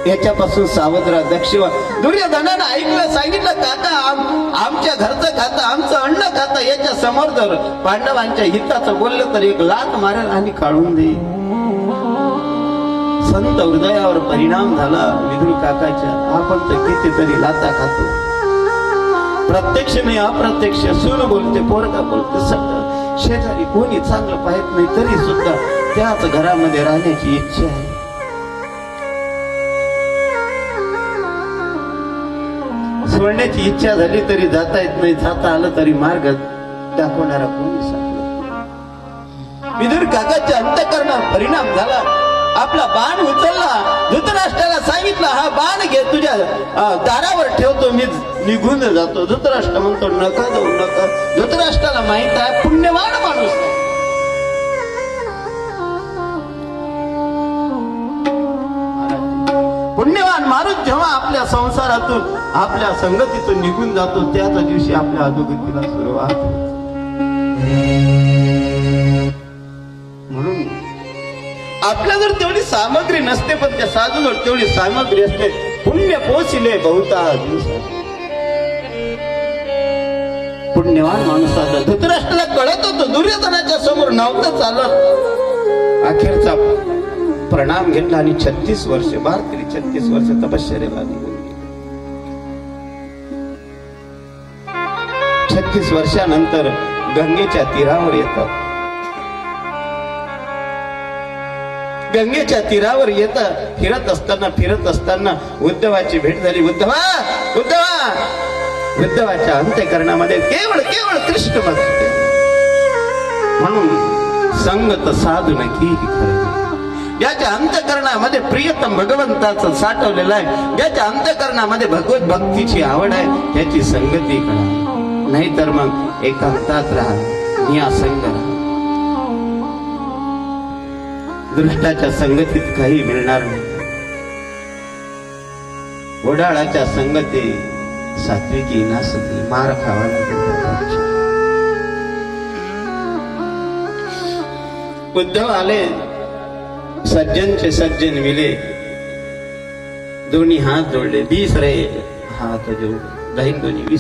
याच्यापासून सावध राहा, दक्ष व्हा. दुर्योधनानं ऐकलं, सांगितलं, काका आमच्या घरचं खातं, आमचं अन्न खातं, याच्या समोर जर पांडवांच्या हिताचं बोललं तर एक लात मारेल आणि काढून देईल. संत हृदयावर परिणाम झाला विदुर काकाच्या. आपण तर कितीतरी लाता खातो, प्रत्यक्ष नाही अप्रत्यक्ष. सून बोलते, पोरगा बोलते, सगळं शेजारी कोणी चांगलं पाहत नाही तरी सुद्धा त्याच घरामध्ये राहण्याची इच्छा आहे. सोडण्याची इच्छा झाली तरी जाता येत नाही, जाता आलं तरी मार्ग दाखवणारा कोणी सांगला. विदुर काकाच्या अंतःकरणावर परिणाम झाला. आपला बाण उचलला, धृतराष्ट्राला सांगितलं, हा बाण घे, तुझ्या दारावर ठेवतो, मी निघून जातो. धृतराष्ट्र म्हणतो, नका जाऊ नका. धृतराष्ट्राला माहित आहे पुण्यवान माणूस आहे. पुण्यवान माणूस जेव्हा आपल्या संसारातून आपल्या संगतीतून निघून जातो त्याच दिवशी आपल्या अधोगतीला सुरुवात. म्हणून आपल्या जर तेवढी सामग्री नसते पण त्या साधूजवळ तेवढी सामग्री असते. पुण्य पोचले बहुता दिवसात. पुण्यवान माणूस आता धृतराष्ट्राला कळत होतं दुर्योधनाच्या समोर नव्हतं चालत. अखेरचा प्रणाम घेतला आणि 36 वर्ष 36 वर्ष तपश्चर्याला निघून गेले. 36 वर्षानंतर गंगेच्या तीरावर येतात. गंगेच्या तीरावर येतात. फिरत असताना उद्धवाची भेट झाली. उद्धवाच्या अंतःकरणामध्ये केवळ कृष्ण भक्ती. म्हणून संगत साधून की ज्याच्या अंतःकरणामध्ये प्रियतम भगवंताचं साठवलेलं आहे, ज्याच्या अंतःकरणामध्ये भगवत भक्तीची आवड आहे, त्याची संगती करा. नाहीतर मग एकांतात राहा, निरासंग राहा. दृष्टाच्या संगतीत काही मिळणार नाही. वडाळाच्या संगती सात्विकी नासती मार खावा लागेल. उद्धव आले, सज्जनचे सज्जन मिले, दोन्ही हात जोडले, 20 हात जोडले, दोन्ही